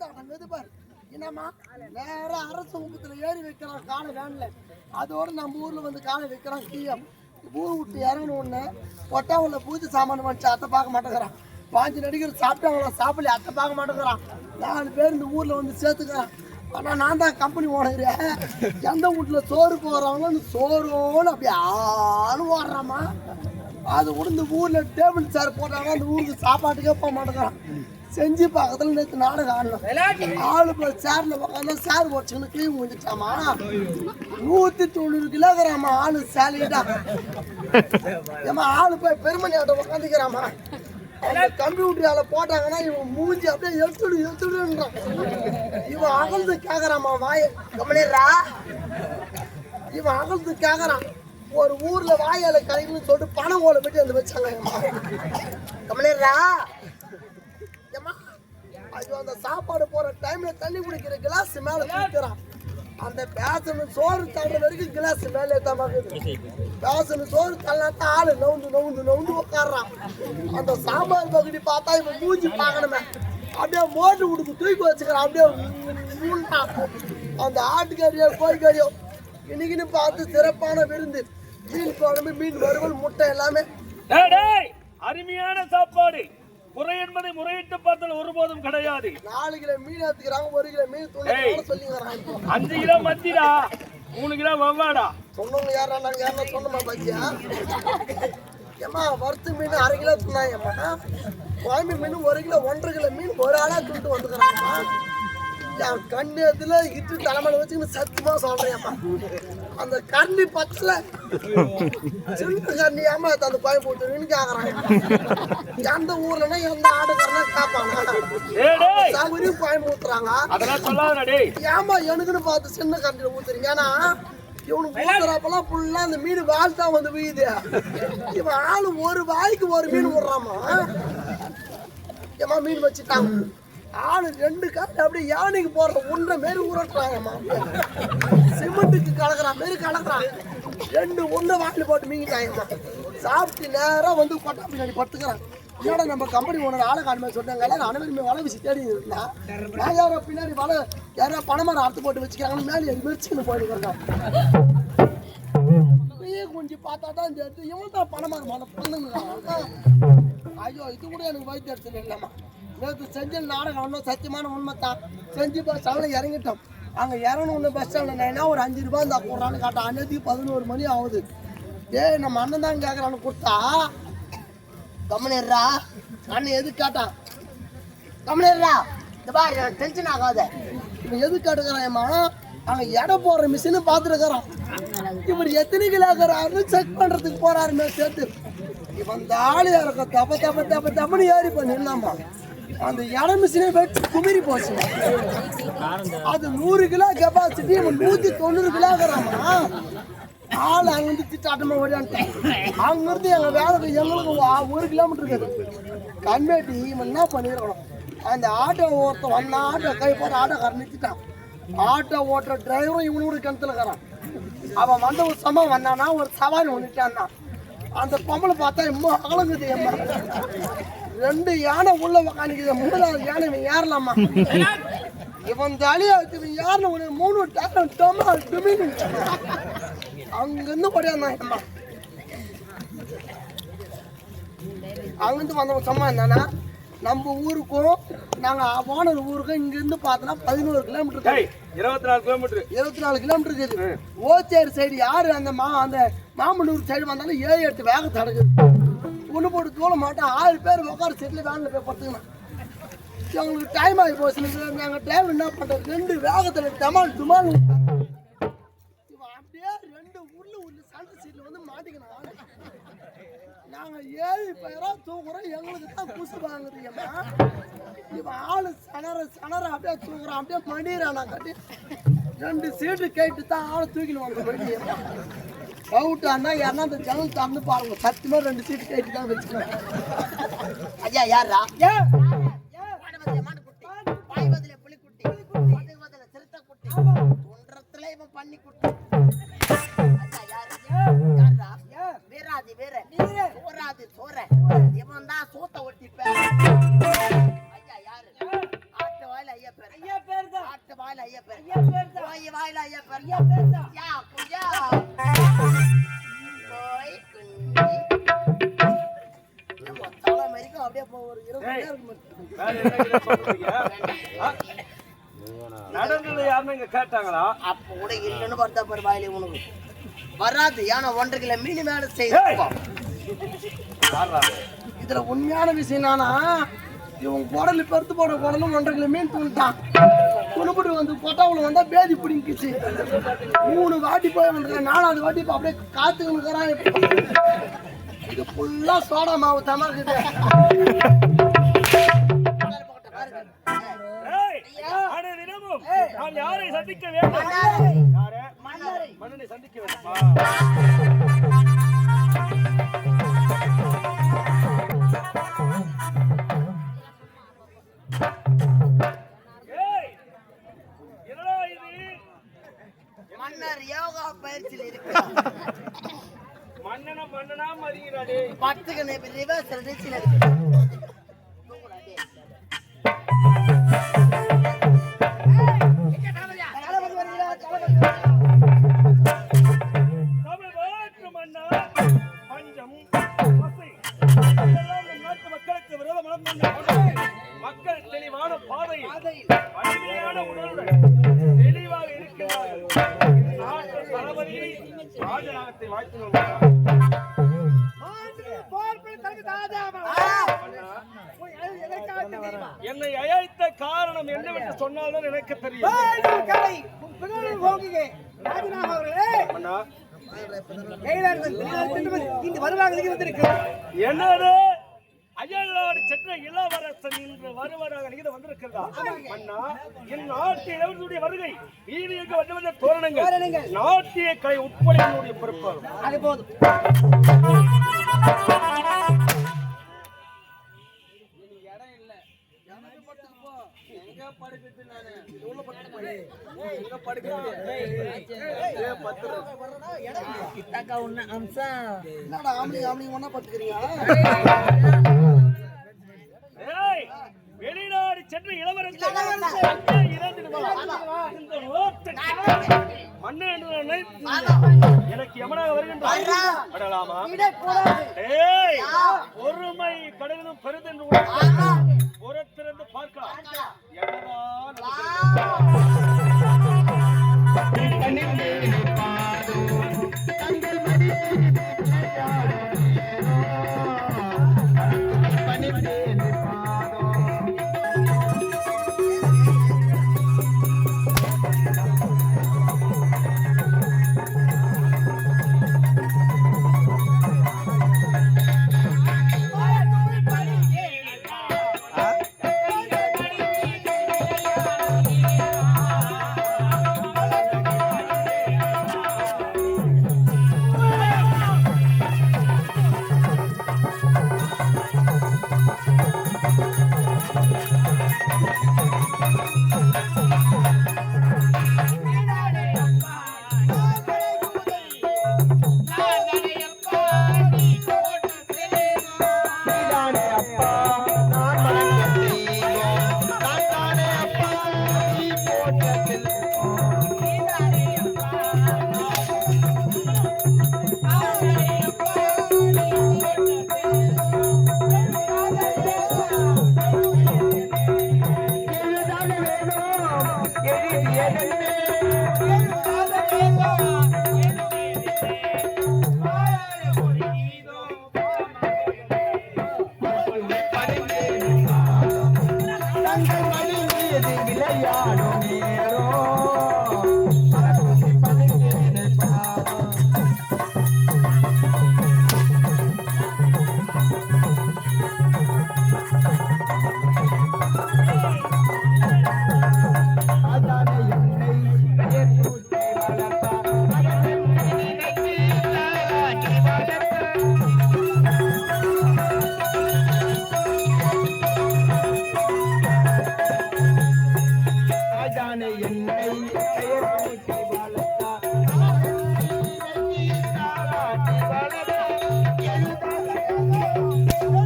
கூத்தாட்டம் எதுப்பாரு என்னம்மா நேரம் அரசு ஊக்கத்துல ஏறி வைக்கிறான் காலை வேன்ல. அதோட நம்ம ஊர்ல வந்து காலை வைக்கிறான் கீழம். ஊர் விட்டு இறங்கணும் ஒண்ணு பொட்டாவுல பூஜை சாமான் வச்சு அத்தை பார்க்க மாட்டேங்கிறான். 5 நடிகர் சாப்பிட்டாங்களா சாப்பிடல அத்தை பார்க்க மாட்டேங்கிறான். 4 பேர் இந்த ஊர்ல வந்து சேர்த்துக்கிறான். ஆனா நான் தான் கம்பெனி ஓடுகிறேன். எந்த வீட்டுல சோறு போறாங்களோ சோறுன்னு அப்படி ஆளு ஓடுறாமா. அது கூட இந்த ஊர்ல டேபிள் சேர் போட்டாங்க அந்த ஊருக்கு சாப்பாட்டுக்கே போக மாட்டேங்கிறான். செஞ்சு பக்கத்துல நேற்று நாடகம் ஆடணும். ஆளு போய் சேர்ல உட்காந்து சேர் போச்சுன்னு கீழ் முடிஞ்சிட்டாமா. 190 கிலோகிராமா ஆளு சேலிடா. ஏமா ஆளு போய் பெருமணியாட்ட உட்காந்துக்கிறாமா. கம்ப்யூட்டரால போட்டாங்கன்னா இவன் மூஞ்சி அப்படியே எழுத்துடுன்றான். இவன் அகழ்ந்து கேக்குறாமா வாய கமனிடுறா. இவன் அகழ்ந்து கேக்குறான். ஒரு ஊர்ல வாயால கலைன்னு சொல்லிட்டு பணம் ஓலை போட்டு வந்து வச்சாங்க. கமனிடுறா. ஐயோ அந்த சாப்பாடு போற டைம்ல தண்ணி குடிக்கிற கிளாஸ் மேல தூக்கிறான். அந்த பேசணும் சோறு தள்ளுற வரைக்கும் கிளாஸ் மேல ஏத்தாமாக்குது. பேசணும் சோறு தள்ளாட்டா ஆளு நவுந்து உட்காடுறான். அந்த சாம்பார் பகுதி பார்த்தா இவன் மூஞ்சி பார்க்கணுமே. அப்படியே மோட்டு உடுப்பு தூக்கி வச்சுக்கிறான். அப்படியே அந்த ஆட்டுக்கறியோ கோழிக்கறியோ இன்னைக்குன்னு பார்த்து சிறப்பான விருந்து. மீன் குழம்பு மீன் வறுவல் முட்டை எல்லாமே அருமையான சாப்பாடு. குறை என்பதை முறையிட்டு பார்த்தால் ஒருபோதும் கிடையாது. 4 கிலோ மீன் எடுத்துக்கிறாங்க. 1 கிலோ மீன் சொல்லிக்கிறாங்க. 5 கிலோ மத்திடா 3 கிலோ வவ்வாடா சொன்னவங்க யாரா சொன்னமா பச்சியா. ஏமா வறுத்து மீன் 1/2 கிலோ சொன்னாங்கம்மா. குழம்பு மீன் 1 கிலோ 1.5 கிலோ மீன் ஒரு ஆளா துண்டு வந்துக்கிறாங்கம்மா. என் கண்ணத்துல இட்டு தலைமையில வச்சுக்கிட்டு சத்தியமா சொல்றேன்ப்பா. அந்த கண்ணி பச்சல சின்ன கண்ணி ஏமாத்த அந்த பயம் போட்டுன்னு கேக்குறாங்க. எந்த ஊர்லன்னா எந்த ஆடுகாரனா கேட்பாங்க. சவுரியும் பயம் ஊத்துறாங்க. ஏமா எனக்குன்னு பார்த்து சின்ன கண்ணில ஊத்துறீங்க. ஏன்னா இவனுக்கு ஊத்துறப்பெல்லாம் ஃபுல்லா அந்த மீன் வால் தான் வந்து வீயுது. இவன் ஆளு ஒரு வாய்க்கு ஒரு மீன் விடுறாமா. ஏமா மீன் வச்சுட்டாங்க. ஆளு 2 கால் அப்படியே யானைக்கு போடுற உண்ட மாரி உருட்டுறாங்கம்மா. சிமெண்ட்டுக்கு கலக்குற மாரி கலக்குறான். 2 உண்டை வாயில் போட்டு மீங்கிட்டாங்கம்மா. சாப்பிட்டு நேரம் வந்து கொட்டா பின்னாடி படுத்துக்கிறான். என்னடா நம்ம கம்பெனி ஓனர் ஆளை காணுமே சொன்னாங்க. அனைவருமே வலை வீசி தேடி இருந்தான். நான் யாரோ பின்னாடி வலை யாரோ பணமரம் அறுத்து போட்டு வச்சுக்காங்கன்னு மேலே மிரிச்சுன்னு போயிட்டு கொஞ்சம் பார்த்தா தான் இந்த இடத்து இவன் தான் பணமரம் மலை பொண்ணுங்க. ஐயோ இது கூட எனக்கு வயிற்று அடிச்சது இல்லைம்மா. நேற்று செஞ்சல் நாடகம் ஒன்றும் சத்தியமான உண்மை தான். செஞ்சு பஸ் ஸ்டாண்டில் இறங்கிட்டோம். அங்கே இறங்கணும் பஸ் ஸ்டாண்டில் நான் ஒரு 5 ரூபா இருந்தால் போடுறான்னு காட்டான். அன்னைக்கு 11 மணி ஆகுது. நம்ம அண்ணன் தான் கேட்குறான்னு கொடுத்தா கம்மனிடுறா. அண்ணன் எதுக்கு கேட்டான் கம்மனிடுறா. இந்த பாரு டென்ஷன் ஆகாத. இவன் எதுக்கு கேட்டுக்கிறான்மா. அங்கே எடை போடுற மிஷினு பார்த்துருக்குறான். இவர் எத்தனை கிலோக்கிறாருன்னு செக் பண்ணுறதுக்கு போறாருமே சேர்த்து. இவன் தாலி இறக்க தப்பன்னு ஏறி பண்ணிடலாமா. அந்த இட மிஷினை வச்சு குமிரி போச்சு. அது 100 கிலோ கெப்பாசிட்டி. இவன் 190 கிலோக்கிறாமா. ஆள் அங்கே வந்து திட்டாட்டமா ஓடியான்ட்டேன். அங்கிருந்து எங்கள் வேலைக்கு எங்களுக்கு 1 கிலோமீட்டர் இருக்குது. கண்மேட்டி இவன் என்ன பண்ணிருக்கணும். அந்த ஆட்டோ ஒருத்தன் வந்தான். ஆட்டோ கை போட்டு ஆட்டோக்காரன் நிறுத்திட்டான். ஆட்டோ ஓட்டுற டிரைவரும் இவனோட கிணத்துல இருக்கிறான். அவன் வந்து ஒரு சமம் வந்தானா ஒரு சவாரி வந்துட்டான்னா. அந்த பொம்பளை பார்த்தா எம்மோ அகலங்குது. எம்மா 2 யானை உள்ள உக்காந்துக்குது. 3வது யானை இவன் ஏறலாமா. இவன் ஜாலியா வச்சு யாருன்னு ஒரு 3 டுமின் அங்கிருந்து ஓடியாந்தான். எம்மா அங்கிருந்து வந்தவன் சும்மா இருந்தானா. நம்ம ஊருக்கும் நாங்கள் ஓனர் ஊருக்கும் இங்கிருந்து பார்த்தோன்னா 11 கிலோமீட்டர். 24 கிலோமீட்டர் இருக்குது. ஓச்சேரி சைடு யாரு அந்த மாமல்லூர் சைடு வந்தாலும் 7-8 வேகத்தை அடக்குது. ஒன்று போட்டு தூள மாட்டோம். 6 பேர் உட்கார சீட்டில் வேனில் போய் படுத்துக்கணும். எங்களுக்கு டைம் ஆகி போச்சு. நாங்கள் டிரைவர் என்ன பண்ணுறோம் 2 வேகத்தில் டமால் துமால் அப்படியே 2 உள்ள சண்டை சீட்டில் வந்து மாட்டிக்கணும். நாங்கள் 7 பேரா தூக்குறோம். எங்களுக்கு தான் குசு வாங்குது. இவன் ஆளு சணர அப்படியே தூக்குறான். அப்படியே மடிறான். நான் கட்டி 2 சீட்டு கேட்டு தான் ஆளை தூக்கின்னு வாங்க மடி. அவுட்டானா யாருன்னா அந்த ஜனல் தந்து பாருங்க. சத்தியமா 2 சீட்டு கேட்டு தான் வச்சுக்கணும். ஐயா யாரா பண்ணி குட்டி வீராதி வீர சோறாது சோற இவன் தான் சூத்த ஒட்டிப்பேன். ஐயா யாரு ஆட்டு வாயில ஐயா பேர் வாயில ஐயப்பன் வாய் வாயில ஐயப்பன் யா குயா போய் குஞ்சி தலை மரிக்கும் அப்படியே ஒரு 20 நேரம் நடந்தது யாருன்னு இங்க கேட்டாங்களா? அப்ப கூட இல்லைன்னு பார்த்தா பாரு வாயில உனக்கு வராது. ஏன்னா 1.5 கிலோ மீன் மேல செய்வோம். இதுல உண்மையான விஷயம் என்னன்னா இவங்க குடல் பருத்து போட குடலும் 1.5 கிலோ மீன் தூண்டான். துணுப்பட்டு வந்து கொட்டாவுல வந்தா பேதி பிடிங்கிச்சு. 3 வாட்டி போய் வந்து 4வது வாட்டி இப்ப அப்படியே காத்துக்கிறான். இது ஃபுல்லா சோடா மாவு தமாக்குது. நான் யாரை சந்திக்க வேண்டும்? மன்னனை சந்திக்க வேண்டுமா? மன்னர் யோகா பயிற்சியில் இருக்கு. மன்னனா மதிக்கிறாடே. பத்துக்கு ரிவர்ஸ் ரிச்சில் இருக்கு. மக்கள் தெளிவான பாதையில் வலிமையான உணர்வுடன் தெளிவாக இருக்கிறார்கள். நாட்டு தளபதியை ராஜநாகத்தை வாழ்த்துகிறோம். என்னை அழைத்த காரணம் என்னவென்று சொன்னால்தான் எனக்கு தெரியும். என்னது அயல்நாடு சென்ற இளவரசன் இன்று வருவதாக நீங்க வந்திருக்கிறதா? அண்ணா, என் நாட்டு இளவரசுடைய வருகை வீதிக்கு வந்த தோரணங்கள் நாட்டிய கலை உட்பட என்னுடைய பொறுப்பு. அது போதும். வெளிநாடு சென்று இளவரசன் எனக்கு எமனாக வருகின்றாமா? ஒருமை கடலிலும் பெருதென்று புறத்திறந்து பார்க்கலாம். விளையாடும்